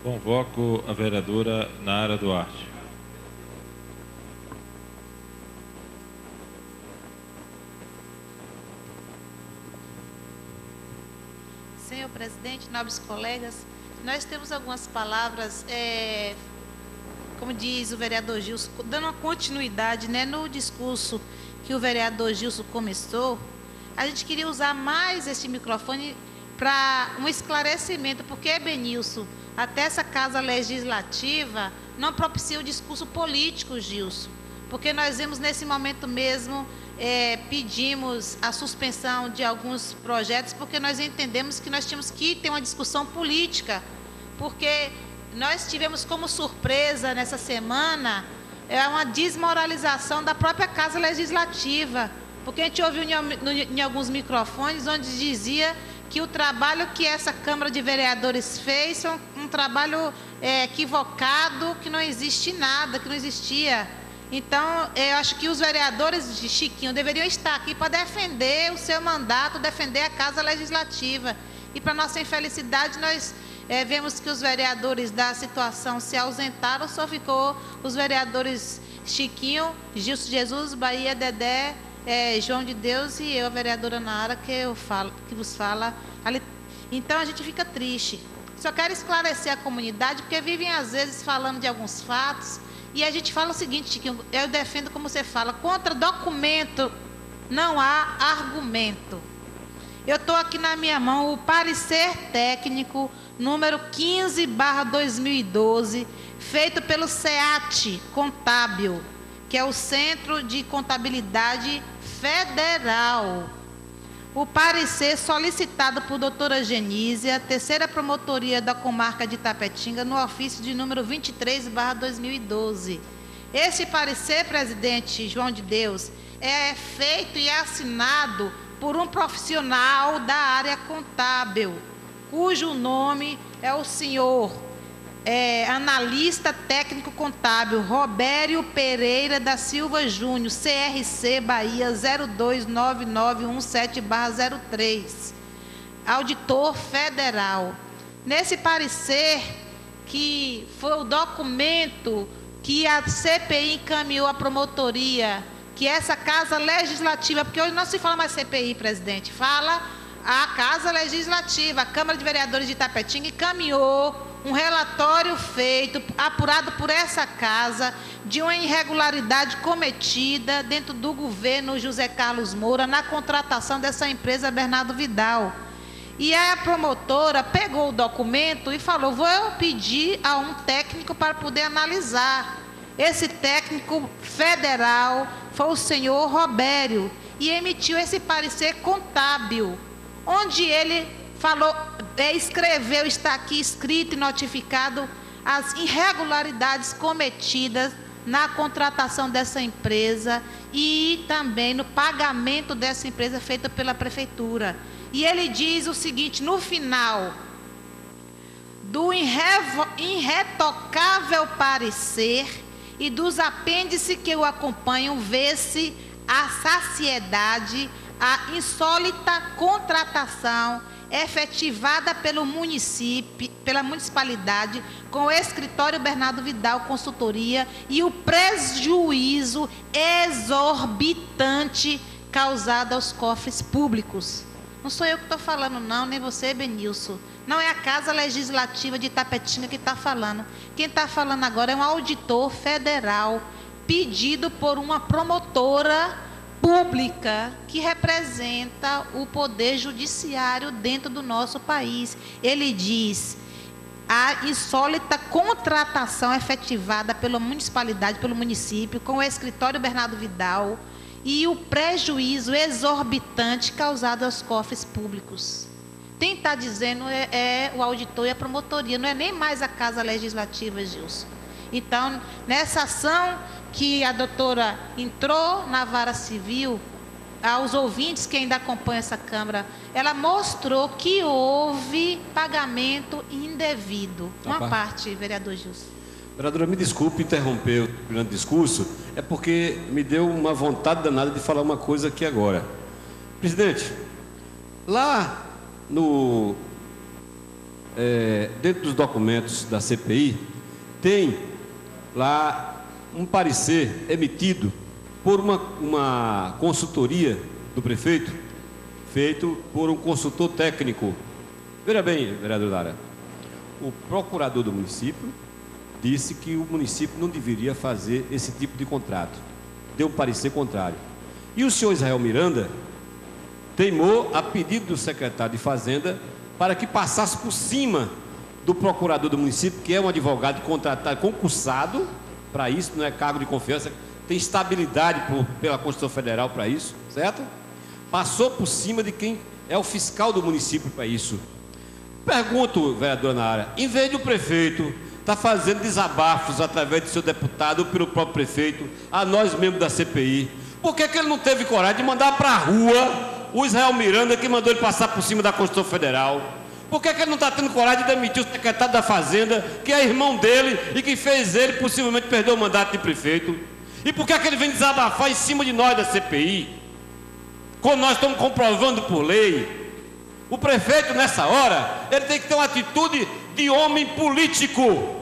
Convoco a vereadora Nara Duarte. Senhor presidente, nobres colegas, nós temos algumas palavras, como diz o vereador Gilson, dando uma continuidade, né, no discurso que o vereador Gilson começou. A gente queria usar mais esse microfone para um esclarecimento, porque, Benilson, até essa casa legislativa não propicia o discurso político, Gilson, porque nós vemos nesse momento mesmo, pedimos a suspensão de alguns projetos, porque nós entendemos que nós tínhamos que ter uma discussão política, porque nós tivemos como surpresa nessa semana uma desmoralização da própria Casa Legislativa, porque a gente ouviu em alguns microfones onde dizia que o trabalho que essa Câmara de Vereadores fez foi um trabalho equivocado, que não existe nada, que não existia. Então, eu acho que os vereadores de Chiquinho deveriam estar aqui para defender o seu mandato, defender a Casa Legislativa. E, para nossa infelicidade, nós vemos que os vereadores da situação se ausentaram, só ficou os vereadores Chiquinho, Gilson Jesus, Bahia, Dedé, João de Deus e eu, a vereadora Nara, que vos fala. Então, a gente fica triste. Só quero esclarecer a comunidade, porque vivem, às vezes, falando de alguns fatos, e a gente fala o seguinte, Chiquinho, eu defendo, como você fala, contra documento não há argumento. Eu estou aqui na minha mão o parecer técnico número 15/2012, feito pelo SEAT Contábil, que é o Centro de Contabilidade Federal. O parecer solicitado por doutora Genísia, terceira promotoria da comarca de Itapetinga, no ofício de número 23/2012. Esse parecer, presidente João de Deus, é feito e assinado por um profissional da área contábil, cujo nome é o senhor analista técnico contábil Robério Pereira da Silva Júnior, CRC Bahia 029917/03, auditor federal. Nesse parecer, que foi o documento que a CPI encaminhou à promotoria, que essa Casa Legislativa, porque hoje não se fala mais CPI, presidente, fala a Casa Legislativa, a Câmara de Vereadores de Itapetinga encaminhou um relatório feito, apurado por essa casa, de uma irregularidade cometida dentro do governo José Carlos Moura na contratação dessa empresa Bernardo Vidal. E a promotora pegou o documento e falou, vou pedir a um técnico para poder analisar. Esse técnico federal foi o senhor Robério e emitiu esse parecer contábil, onde ele falou, escreveu, está aqui escrito e notificado as irregularidades cometidas na contratação dessa empresa e também no pagamento dessa empresa feita pela prefeitura. E ele diz o seguinte, no final do irretocável parecer e dos apêndices que o acompanham, vê-se a saciedade, a insólita contratação efetivada pelo município, pela municipalidade, com o escritório Bernardo Vidal Consultoria e o prejuízo exorbitante causado aos cofres públicos. Não sou eu que estou falando, não, nem você, Benilson. Não é a Casa Legislativa de Itapetinga que está falando. Quem está falando agora é um auditor federal, pedido por uma promotora pública que representa o poder judiciário dentro do nosso país. Ele diz, a insólita contratação efetivada pela municipalidade, pelo município, com o escritório Bernardo Vidal e o prejuízo exorbitante causado aos cofres públicos. Quem está dizendo é o auditor e a promotoria, não é nem mais a Casa Legislativa, Gilson. Então, nessa ação que a doutora entrou na vara civil, aos ouvintes que ainda acompanham essa Câmara, ela mostrou que houve pagamento indevido. Uma parte, vereador Gilson. Vereadora, me desculpe interromper o grande discurso, é porque me deu uma vontade danada de falar uma coisa aqui agora. Presidente, lá dentro dos documentos da CPI, tem lá um parecer emitido por uma consultoria do prefeito, feito por um consultor técnico. Veja bem, vereador Lara, o procurador do município disse que o município não deveria fazer esse tipo de contrato. Deu um parecer contrário. E o senhor Israel Miranda teimou, a pedido do secretário de Fazenda, para que passasse por cima do procurador do município, que é um advogado contratado, concursado para isso, não é cargo de confiança, tem estabilidade pela Constituição Federal para isso, certo? Passou por cima de quem é o fiscal do município para isso. Pergunto, vereadora Nara, em vez do prefeito estar fazendo desabafos através do seu deputado ou pelo próprio prefeito, a nós membros da CPI, por que ele não teve coragem de mandar para a rua o Israel Miranda, que mandou ele passar por cima da Constituição Federal? Por que ele não está tendo coragem de demitir o secretário da Fazenda, que é irmão dele e que fez ele possivelmente perder o mandato de prefeito? E por que ele vem desabafar em cima de nós da CPI, quando nós estamos comprovando por lei? O prefeito, nessa hora, ele tem que ter uma atitude de homem político,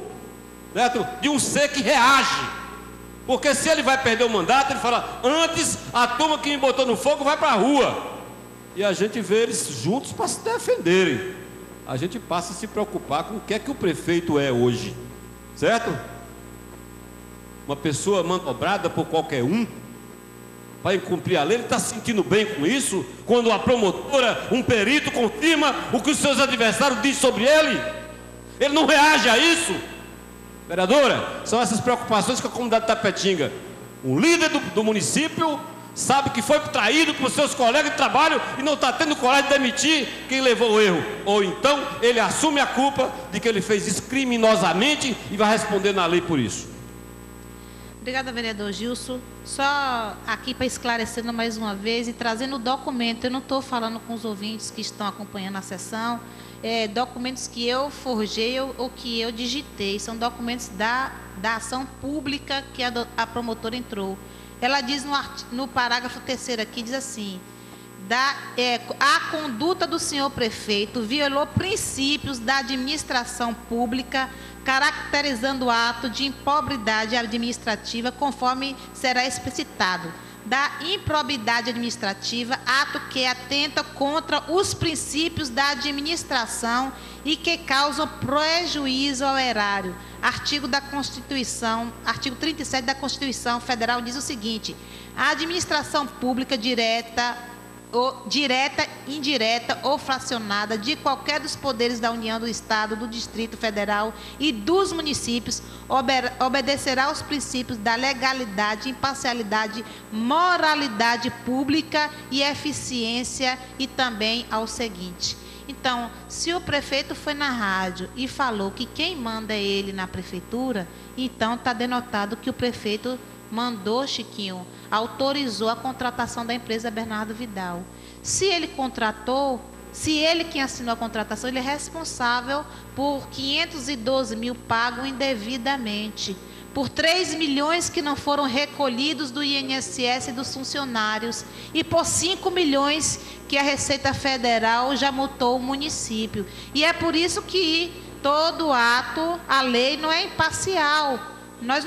certo? De um ser que reage. Porque se ele vai perder o mandato, ele fala: antes a turma que me botou no fogo vai para a rua. E a gente vê eles juntos para se defenderem. A gente passa a se preocupar com o que é que o prefeito é hoje, certo? Uma pessoa manobrada por qualquer um para cumprir a lei. Ele está se sentindo bem com isso? Quando a promotora, um perito, confirma o que os seus adversários dizem sobre ele, ele não reage a isso? Vereadora, são essas preocupações com a comunidade de Tapetinga. Um líder do município sabe que foi traído por seus colegas de trabalho e não está tendo coragem de demitir quem levou o erro. Ou então ele assume a culpa de que ele fez isso criminosamente e vai responder na lei por isso. Obrigada, vereador Gilson. Só aqui para esclarecendo mais uma vez e trazendo o documento, eu não estou falando com os ouvintes que estão acompanhando a sessão, documentos que eu forjei ou que eu digitei, são documentos da ação pública que a promotora entrou. Ela diz no parágrafo 3º aqui, diz assim: a conduta do senhor prefeito violou princípios da administração pública, caracterizando o ato de improbidade administrativa, conforme será explicitado. Da improbidade administrativa, ato que atenta contra os princípios da administração e que causa prejuízo ao erário. Artigo 37 da Constituição Federal diz o seguinte: a administração pública direta, indireta ou fracionada de qualquer dos poderes da União, do Estado, do Distrito Federal e dos municípios obedecerá aos princípios da legalidade, imparcialidade, moralidade pública e eficiência, e também ao seguinte. Então, se o prefeito foi na rádio e falou que quem manda é ele na prefeitura, então está denotado que o prefeito mandou, Chiquinho, autorizou a contratação da empresa Bernardo Vidal. Se ele contratou, se ele quem assinou a contratação, ele é responsável por 512 mil pagos indevidamente, por 3 milhões que não foram recolhidos do INSS e dos funcionários, e por 5 milhões que a Receita Federal já multou o município. E é por isso que todo ato, a lei não é imparcial. Nós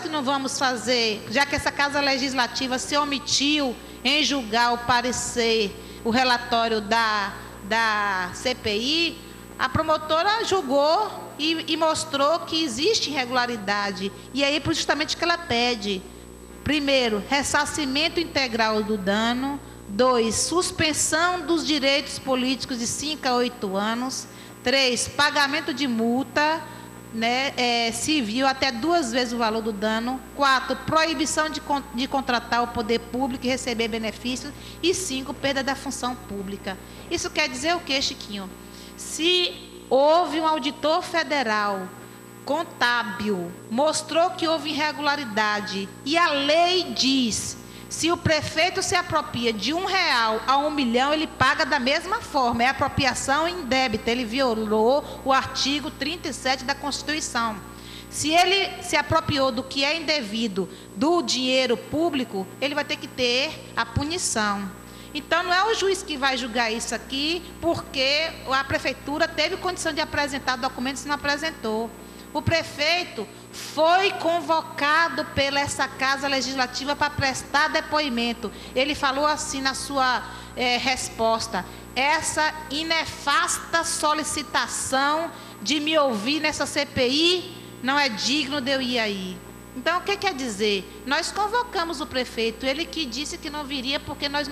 que não vamos fazer, já que essa Casa Legislativa se omitiu em julgar o parecer, o relatório da CPI, a promotora julgou e mostrou que existe irregularidade. E aí, justamente, que ela pede: primeiro, ressarcimento integral do dano; 2, suspensão dos direitos políticos de 5 a 8 anos; 3, pagamento de multa civil até 2 vezes o valor do dano; 4, proibição de contratar o poder público e receber benefícios; e 5, perda da função pública. Isso quer dizer o quê, Chiquinho? Se houve um auditor federal contábil, mostrou que houve irregularidade, e a lei diz: se o prefeito se apropria de R$1 a R$1 milhão, ele paga da mesma forma. É apropriação indébita. Ele violou o artigo 37 da Constituição. Se ele se apropriou do que é indevido, do dinheiro público, ele vai ter que ter a punição. Então, não é o juiz que vai julgar isso aqui, porque a prefeitura teve condição de apresentar documentos e não apresentou. O prefeito foi convocado pela essa Casa Legislativa para prestar depoimento. Ele falou assim na sua resposta: essa inefasta solicitação de me ouvir nessa CPI não é digno de eu ir aí. Então, o que quer dizer? Nós convocamos o prefeito, ele que disse que não viria porque nós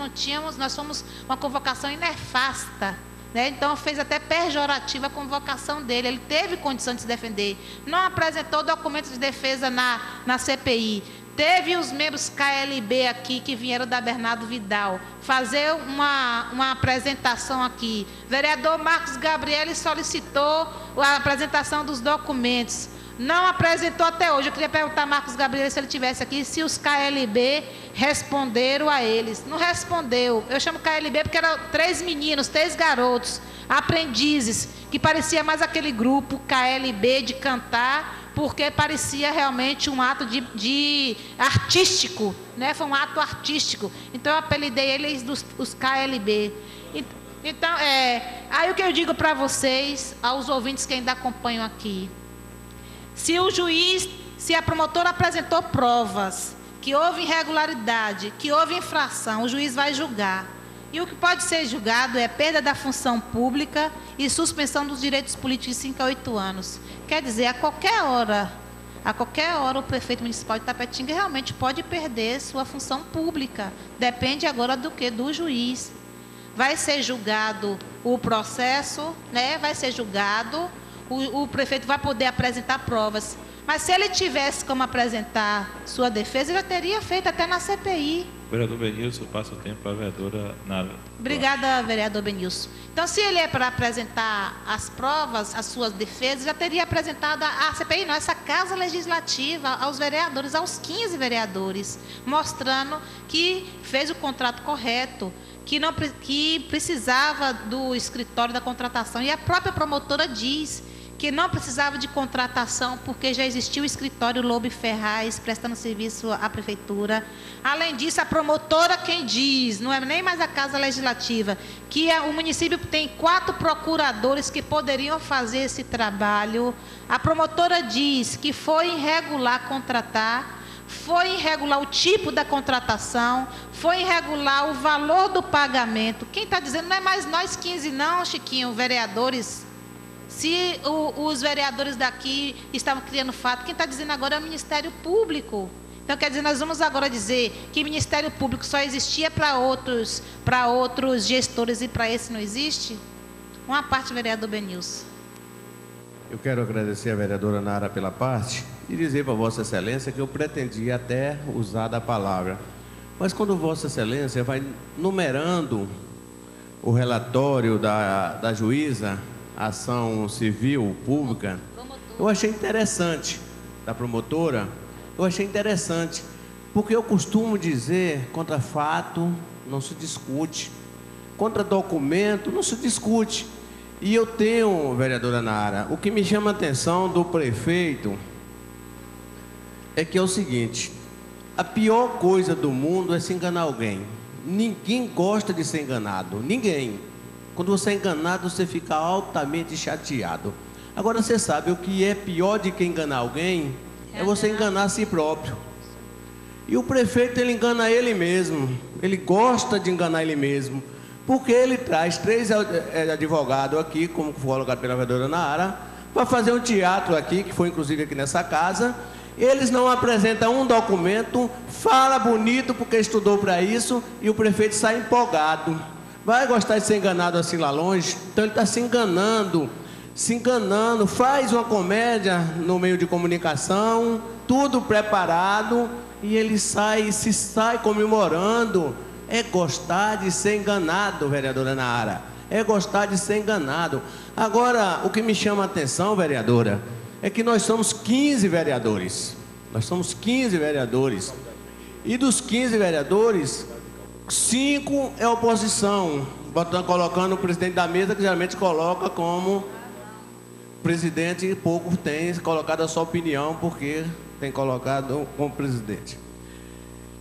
fomos uma convocação inefasta, né? Então, fez até pejorativa a convocação dele, ele teve condição de se defender, não apresentou documentos de defesa na CPI, teve os membros KLB aqui, que vieram da Bernardo Vidal, fazer uma apresentação aqui. O vereador Marcos Gabriel solicitou a apresentação dos documentos, não apresentou até hoje. Eu queria perguntar a Marcos Gabriel, se ele estivesse aqui, se os KLB responderam a eles. Não respondeu. Eu chamo KLB porque eram 3 meninos, 3 garotos, aprendizes, que parecia mais aquele grupo KLB de cantar, porque parecia realmente um ato de artístico, né? Foi um ato artístico. Então, eu apelidei eles os KLB. Então, aí o que eu digo para vocês, aos ouvintes que ainda acompanham aqui: se a promotora apresentou provas que houve irregularidade, que houve infração, o juiz vai julgar. E o que pode ser julgado é perda da função pública e suspensão dos direitos políticos de 5 a 8 anos. Quer dizer, a qualquer hora o prefeito municipal de Tapetinga realmente pode perder sua função pública. Depende agora do quê? Do juiz. Vai ser julgado o processo, né? Vai ser julgado, o prefeito vai poder apresentar provas. Mas se ele tivesse como apresentar sua defesa, ele já teria feito até na CPI. Vereador Benilson, passa o tempo para a vereadora Nara. Obrigada, vereador Benilson. Então, se ele é para apresentar as provas, as suas defesas, já teria apresentado a CPI, não, essa Casa Legislativa, aos vereadores, aos 15 vereadores, mostrando que fez o contrato correto, que precisava do escritório da contratação. E a própria promotora diz que não precisava de contratação, porque já existia o escritório Lobo Ferraz prestando serviço à prefeitura. Além disso, a promotora quem diz, não é nem mais a Casa Legislativa, que o município tem 4 procuradores que poderiam fazer esse trabalho. A promotora diz que foi irregular contratar, foi irregular o tipo da contratação, foi irregular o valor do pagamento. Quem está dizendo não é mais nós 15 não, Chiquinho, vereadores. Se os vereadores daqui estavam criando fato, quem está dizendo agora é o Ministério Público. Então, quer dizer, nós vamos agora dizer que o Ministério Público só existia para outros gestores e para esse não existe? Uma parte, vereador Benilson. Eu quero agradecer a vereadora Nara pela parte e dizer para Vossa Excelência que eu pretendia até usar da palavra. Mas quando Vossa Excelência vai numerando o relatório da juíza, ação civil pública, eu achei interessante, da promotora, eu achei interessante, porque eu costumo dizer, contra fato não se discute, contra documento não se discute. E eu tenho, vereadora Nara, o que me chama a atenção do prefeito é que é o seguinte: a pior coisa do mundo é se enganar alguém. Ninguém gosta de ser enganado, ninguém. Quando você é enganado, você fica altamente chateado. Agora, você sabe, o que é pior de que enganar alguém é você enganar a si próprio. E o prefeito, ele engana ele mesmo. Ele gosta de enganar ele mesmo. Porque ele traz 3 advogados aqui, como foi colocado pela vereadora Nara, para fazer um teatro aqui, que foi inclusive aqui nessa casa. Eles não apresentam um documento, fala bonito porque estudou para isso, e o prefeito sai empolgado. Vai gostar de ser enganado assim lá longe? Então ele está se enganando, faz uma comédia no meio de comunicação, tudo preparado, e ele se sai comemorando. É gostar de ser enganado, vereadora Nara, é gostar de ser enganado. Agora, o que me chama a atenção, vereadora, é que nós somos 15 vereadores, e dos 15 vereadores, 5 é oposição, colocando o presidente da mesa, que geralmente coloca como presidente, e pouco tem colocado a sua opinião, porque tem colocado como presidente.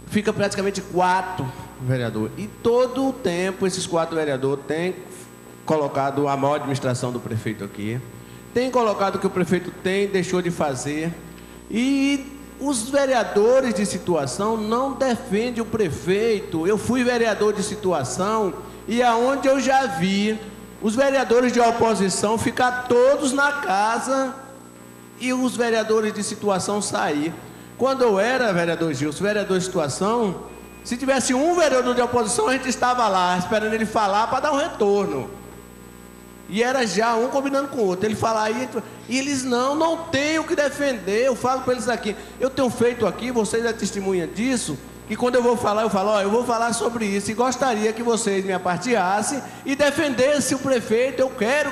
Fica praticamente 4 vereador. E todo o tempo esses 4 vereadores têm colocado a má administração do prefeito aqui, tem colocado o que o prefeito deixou de fazer, e os vereadores de situação não defendem o prefeito. Eu fui vereador de situação e aonde eu já vi os vereadores de oposição ficar todos na casa e os vereadores de situação sair. Quando eu era vereador Gilson, vereador de situação, se tivesse um vereador de oposição, a gente estava lá, esperando ele falar para dar um retorno. E era já um combinando com o outro. Ele fala aí, e eles não têm o que defender. Eu falo para eles aqui, eu tenho feito aqui, vocês é testemunha disso, que quando eu vou falar, eu falo, eu vou falar sobre isso e gostaria que vocês me aparteassem e defendessem o prefeito. Eu quero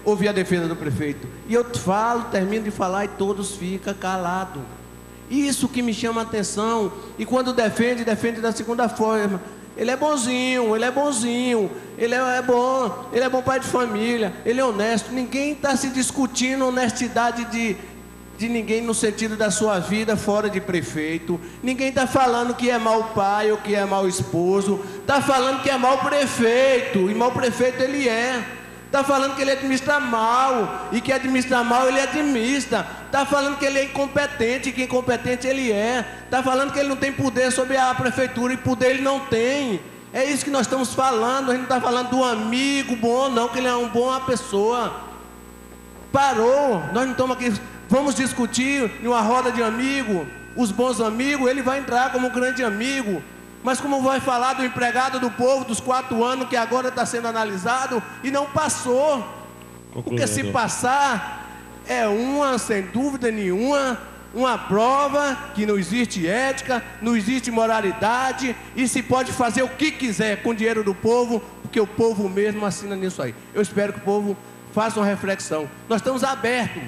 ouvir a defesa do prefeito. E eu falo, termino de falar e todos ficam calados. Isso que me chama a atenção. E quando defende da segunda forma. Ele é bonzinho, ele é bom pai de família, ele é honesto. Ninguém está se discutindo honestidade de ninguém no sentido da sua vida fora de prefeito. Ninguém está falando que é mau pai ou que é mau esposo. Está falando que é mau prefeito, e mau prefeito ele é. Está falando que ele administra mal, e que administra mal ele administra. Está falando que ele é incompetente, e que incompetente ele é. Está falando que ele não tem poder sobre a prefeitura, e poder ele não tem. É isso que nós estamos falando. A gente não está falando do amigo bom, não, que ele é uma boa pessoa. Parou, nós não estamos aqui, vamos discutir em uma roda de amigos, os bons amigos, ele vai entrar como um grande amigo. Mas como vai falar do empregado do povo dos 4 anos que agora está sendo analisado e não passou? Porque se passar, sem dúvida nenhuma, uma prova que não existe ética, não existe moralidade e se pode fazer o que quiser com o dinheiro do povo, porque o povo mesmo assina nisso aí. Eu espero que o povo faça uma reflexão. Nós estamos abertos,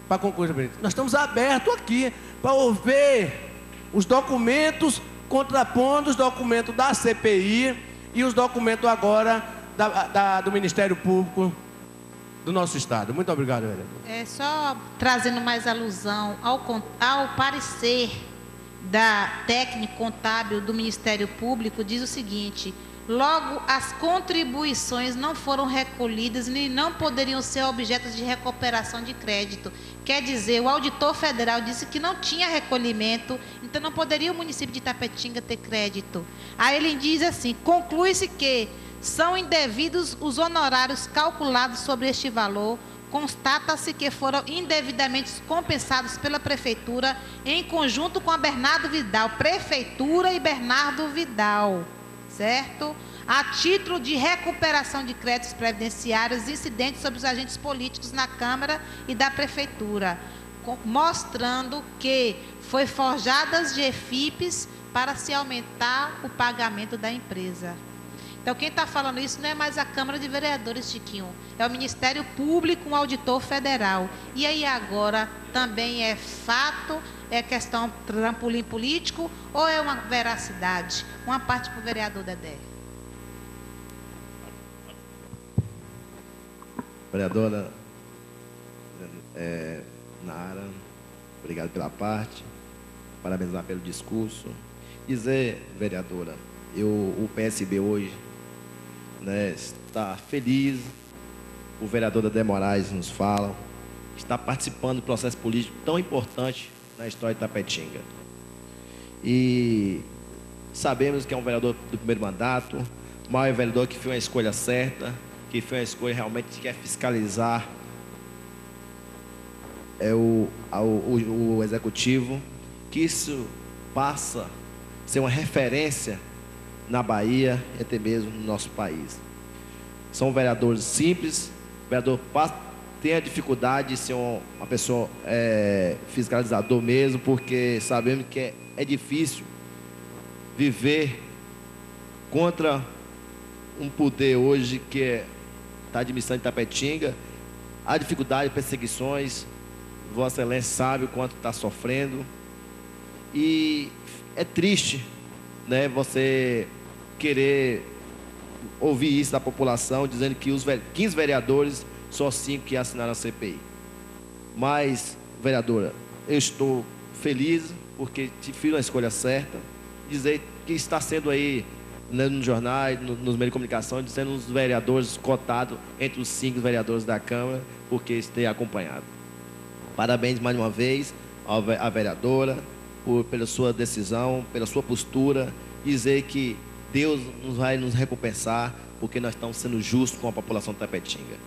para concluir, nós estamos abertos aqui para ouvir os documentos, contrapondo os documentos da CPI e os documentos agora do Ministério Público do nosso Estado. Muito obrigado, vereador. Só trazendo mais alusão ao parecer da técnica contábil do Ministério Público, diz o seguinte: logo, as contribuições não foram recolhidas e não poderiam ser objeto de recuperação de crédito. Quer dizer, o auditor federal disse que não tinha recolhimento, então não poderia o município de Itapetinga ter crédito. Aí ele diz assim: conclui-se que são indevidos os honorários calculados sobre este valor, constata-se que foram indevidamente compensados pela Prefeitura em conjunto com a Bernardo Vidal, Prefeitura e Bernardo Vidal, certo? A título de recuperação de créditos previdenciários incidentes sobre os agentes políticos na Câmara e da Prefeitura, mostrando que foi forjadas de EFIPs para se aumentar o pagamento da empresa. Então, quem está falando isso não é mais a Câmara de Vereadores, Chiquinho, é o Ministério Público, um auditor federal. E aí agora também é fato, é questão trampolim político ou é uma veracidade? Uma parte para o vereador Dedé. Vereadora Nara, obrigado pela parte, parabenizar pelo discurso. Dizer, vereadora, o PSB hoje, está feliz, o vereador Dedé Moraes nos fala, está participando do processo político tão importante na história de Itapetinga. E sabemos que é um vereador do primeiro mandato, mas é um vereador que fez uma escolha certa, que foi uma escolha realmente que quer fiscalizar o executivo, que isso passa a ser uma referência na Bahia e até mesmo no nosso país. São vereadores simples, o vereador tem a dificuldade de ser uma pessoa fiscalizador mesmo, porque sabemos que é difícil viver contra um poder hoje que está administrando Itapetinga. A dificuldade, perseguições, Vossa Excelência sabe o quanto está sofrendo. E é triste, você querer ouvir isso da população, dizendo que os 15 vereadores, só 5 que assinaram a CPI. Mas, vereadora, eu estou feliz porque fiz uma escolha certa, dizer que está sendo aí né, nos jornais, nos meios de comunicação, dizendo os vereadores cotados entre os 5 vereadores da Câmara, porque isso tem acompanhado. Parabéns mais uma vez à vereadora pela sua decisão, pela sua postura, dizer que Deus vai nos recompensar, porque nós estamos sendo justos com a população de Tapetinga.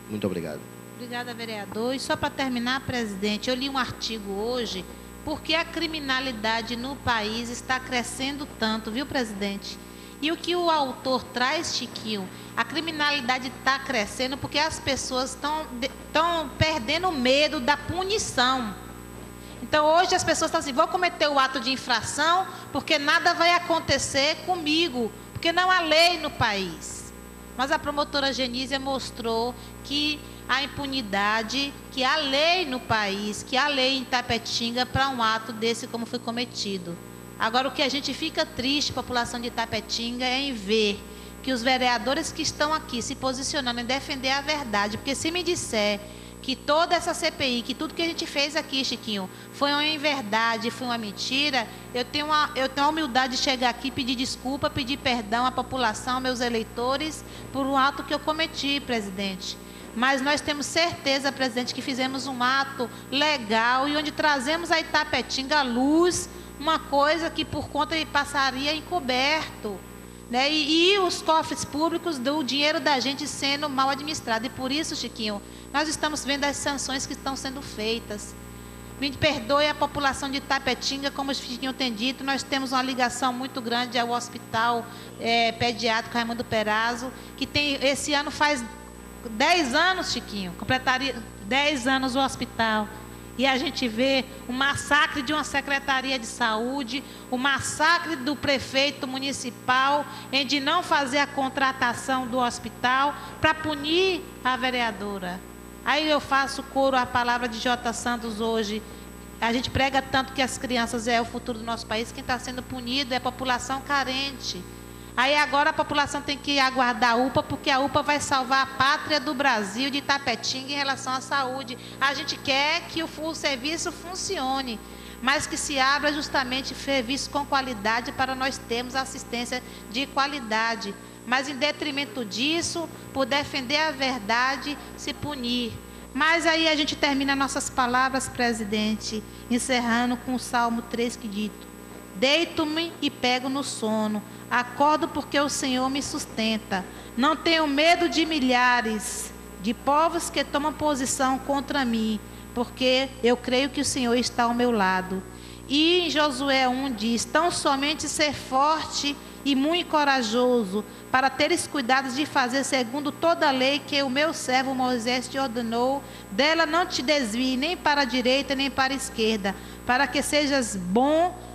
Muito obrigado. Obrigada, vereador. E só para terminar, presidente, eu li um artigo hoje, porque a criminalidade no país está crescendo tanto, viu, presidente? E o que o autor traz, Chiquinho, a criminalidade está crescendo porque as pessoas estão perdendo medo da punição. Então, hoje as pessoas estão assim, vou cometer o ato de infração porque nada vai acontecer comigo, porque não há lei no país. Mas a promotora Genísia mostrou que a impunidade, que há lei no país, que há lei em Tapetinga para um ato desse como foi cometido. Agora, o que a gente fica triste, população de Tapetinga, é em ver que os vereadores que estão aqui se posicionando em defender a verdade, porque se me disser que toda essa CPI, que tudo que a gente fez aqui, Chiquinho, foi uma inverdade, foi uma mentira, eu tenho a humildade de chegar aqui, pedir desculpa, pedir perdão à população, aos meus eleitores, por um ato que eu cometi, presidente. Mas nós temos certeza, presidente, que fizemos um ato legal e onde trazemos a Itapetinga à luz, uma coisa que por conta passaria encoberto, né? E os cofres públicos do dinheiro da gente sendo mal administrado. E por isso, Chiquinho, nós estamos vendo as sanções que estão sendo feitas. Me perdoe a população de Tapetinga, como o Chiquinho tem dito, nós temos uma ligação muito grande ao Hospital Pediátrico Raimundo Perazzo, que tem, esse ano faz 10 anos, Chiquinho, completaria 10 anos o hospital. E a gente vê o massacre de uma Secretaria de Saúde, o massacre do prefeito municipal em de não fazer a contratação do hospital para punir a vereadora. Aí eu faço coro à palavra de J. Santos hoje. A gente prega tanto que as crianças é o futuro do nosso país. Quem está sendo punido é a população carente. Aí agora a população tem que aguardar a UPA, porque a UPA vai salvar a pátria do Brasil, de Itapetinga, em relação à saúde. A gente quer que o serviço funcione, mas que se abra justamente serviço com qualidade para nós termos assistência de qualidade. Mas em detrimento disso, por defender a verdade, se punir. Mas aí a gente termina nossas palavras, presidente, encerrando com o Salmo 3 que dito: deito-me e pego no sono, acordo porque o Senhor me sustenta. Não tenho medo de milhares de povos que tomam posição contra mim, porque eu creio que o Senhor está ao meu lado. E em Josué 1 diz: tão somente ser forte e muito corajoso, para teres cuidado de fazer segundo toda a lei que o meu servo Moisés te ordenou. Dela não te desvie nem para a direita nem para a esquerda, para que sejas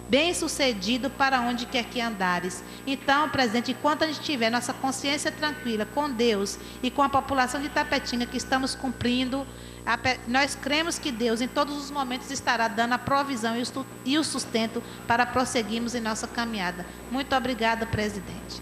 bem-sucedido para onde quer que andares. Então, presidente, enquanto a gente tiver nossa consciência tranquila com Deus e com a população de Itapetinga que estamos cumprindo, nós cremos que Deus em todos os momentos estará dando a provisão e o sustento para prosseguirmos em nossa caminhada. Muito obrigada, presidente.